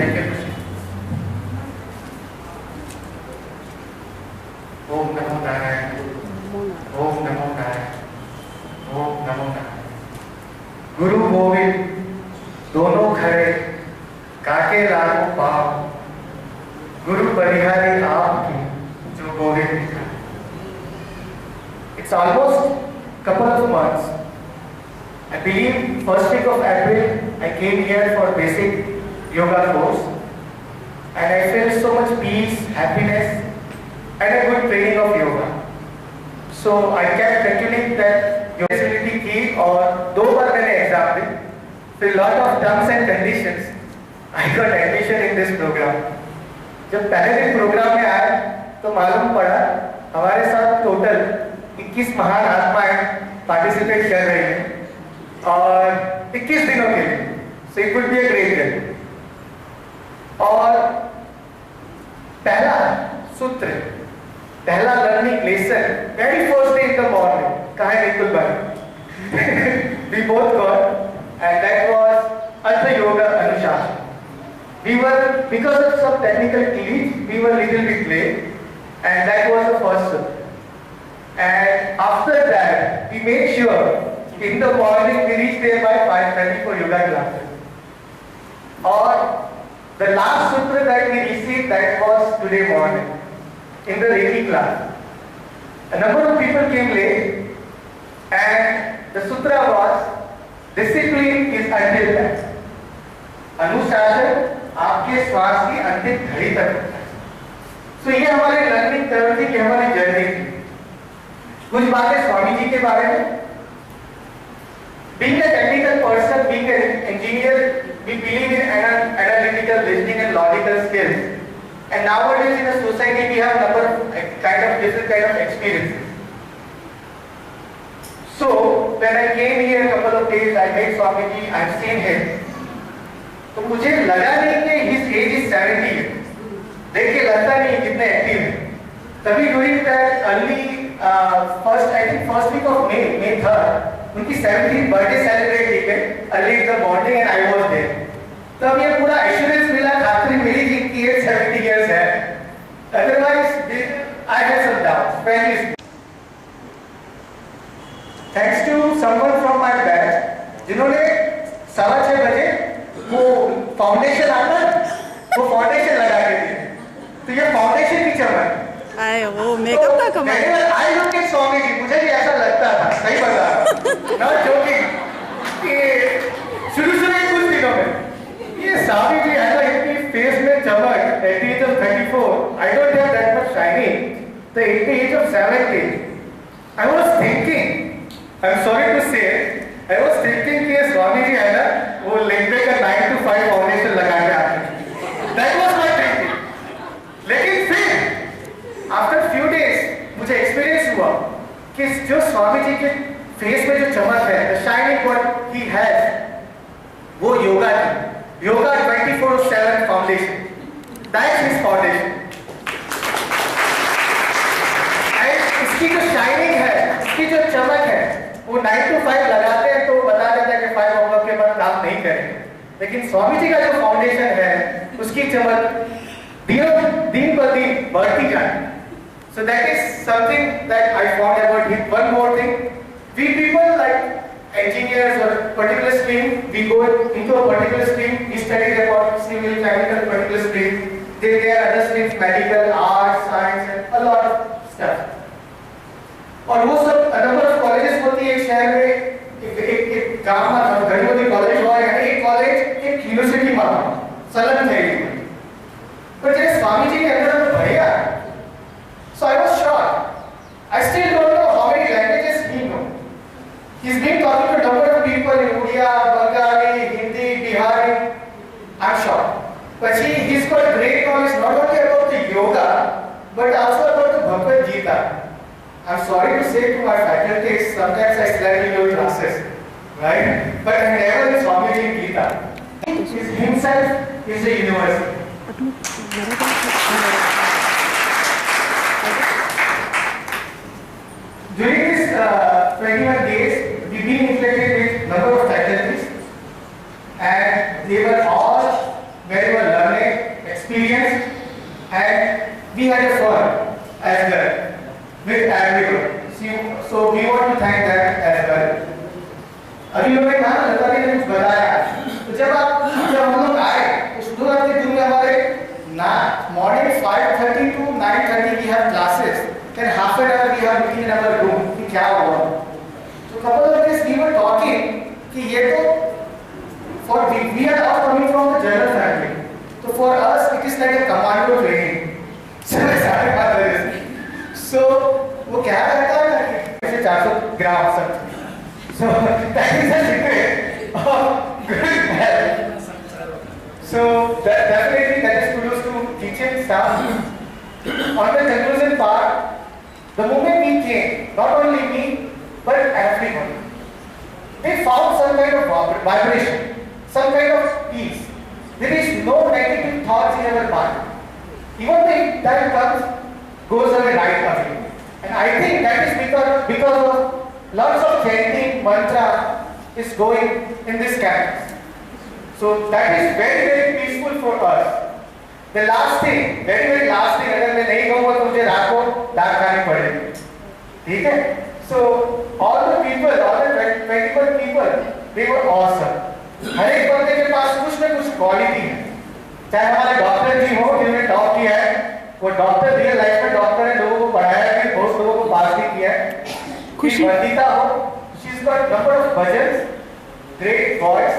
Thank you, Krishna. Om Namo Narayana. Om Namo Narayana. Om Namo Narayana. गुरु गोविंद दोनों खड़े काके लागो पाव, गुरु बलिहारी आपकी जो गोविंद लिखा. It's almost couple of months. I believe first week of April I came here for basic yoga course and I felt so much peace, happiness and a good training of yoga. So I kept continuing that facility की और 2 बार मैंने exam दी. फिर lot of terms and conditions I got admission in this program. जब पहले दिन programme में आया तो मालूम पड़ा हमारे साथ टोटल 21 महान आत्माएं पार्टिसिपेट कर रही हैं और 21 दिनों के लिए. So it would be a great day. और पहला सूत्र, पहला learning lesson, very first day in the morning, कहाँ है निकुल भाई? We both got, and that was Artha Yoga Anushasan. We were, because of some technical glitch, we were little bit late, and that was the first sutra. And after that, we made sure in the morning we reached there by 5:30 for yoga classes. Or the last sutra that we received, that was today morning in the Reiki class. A number of people came late, and the sutra was discipline is until death. अनुशासन आपके श्वास की अंतिम घड़ी तक होता है. So ये हमारे लर्निंग थी कि हमारी जर्नी थी. कुछ बातें स्वामी जी के बारे में. Being a technical person, being an engineer, we believe in analytical listening and logical skills. And nowadays in the society we have number of different kind of experiences. So when I came here a couple of days, I met Swamiji, I've seen him. तो मुझे लगा नहीं कि his age is 70 है. देख के लगता नहीं कितने एक्टिव है. तभी during that early first week of May 3rd, उनकी 70th birthday celebrate की गई early in the morning and I was there. तब ये पूरा assurance मिला, खातरी मिली कि इनकी age 70 years है. Otherwise I had some doubts. Thanks to someone from my batch, जिन्होंने 6:30 बजे वो फाउंडेशन आता है, वो फाउंडेशन लगा के दिए. तो ये फाउंडेशन की चमक. आए वो मेकअप का कमाल. I look at Swami ji, मुझे भी ऐसा लगता था, सही बता रहा हूं, नॉट जोकिंग, कि शुरू में कुछ दिनों में ये स्वामी जी ऐसा इनकी फेस में चमक at the age of 34. I don't have that much shining. The at the age of 70 I was thinking, I am sorry to say, I was thinking कि ये स्वामी जी है ना वो लेंगे का 9 to 5 फाउंडेशन लगा के आते हैं. That was my thinking. लेकिन फिर आफ्टर फ्यू डेज मुझे एक्सपीरियंस हुआ कि जो स्वामी जी के फेस में जो चमक है, the shining what he has, वो योगा की, yoga 24/7 foundation, that's his foundation. And इसकी जो शाइनिंग है, इसकी जो चमक है, वो 9 to 5 लगाते हैं तो बता देता है कि 5 o'clock के बाद काम नहीं करेंगे. लेकिन स्वामी जी का जो फाउंडेशन है, उसकी चमक दिन पर दिन बढ़ती जाती है. So that is something that I found about him. One more thing, we people like engineers or particular stream, we go into a particular stream, we study about civil, mechanical, particular stream. Then there are other streams, medical, arts, science, and a lot of stuff. और वो सब number of colleges होती है एक शहर में, एक गांव में गणपति कॉलेज हुआ है, एक कॉलेज एक यूनिवर्सिटी में संलग्न है. पर जब स्वामी जी के अंदर वो भरेगा, so I was shocked. I still don't know how many languages he knows. He's been talking to a number of people in Odia, Bengali, Hindi, Bihari. I'm shocked. But he's got great knowledge not only about the yoga, but also about the Bhagavad Gita. I'm sorry to say to my faculty, sometimes I slightly know classes, right? But I never in Swamiji Gita. Himself is a university. During this 21 days, we've been interacted with number of faculties, and they were all very well learned we had a fun as well with everyone. So we want to thank them as well. अभी लोगों ने कहा लता ने कुछ बताया, तो जब हम लोग आए तो शुरू के दिन में हमारे ना morning 5:30 to 9:30 we have classes, then half an hour we are looking in our room कि क्या हुआ. तो couple of days we were talking कि ये तो we are all coming from the general family, so for us it is like a commando training. So वो क्या करता है ना कि 400 ग्राम सब. So that is a secret of good health. So definitely that is kudos to teaching staff. On the conclusion part, the moment we came, not only me but everyone, they found some kind of vibration, some kind of peace. There is no negative thoughts in our mind. Even the time comes, goes away right away. And I think that is because of lots of chanting mantra is going in this campus. So that is very, very peaceful for us. The last thing, very last thing, अगर मैं नहीं कहूँगा तो मुझे रात को दाल खानी पड़ेगी, ठीक है? So all the people, all the 21 people, they were awesome. हर एक बंदे के पास कुछ न कुछ क्वालिटी है. चाहे हमारे डॉक्टर जी हो जिन्होंने टॉप किया है, वो डॉक्टर रियल लाइफ में डॉक्टर है, लोगों को पढ़ाया है, बहुत लोगों को पास भी किया है. खुशी वर्धिता हो, she's got number of bhajans, great voice.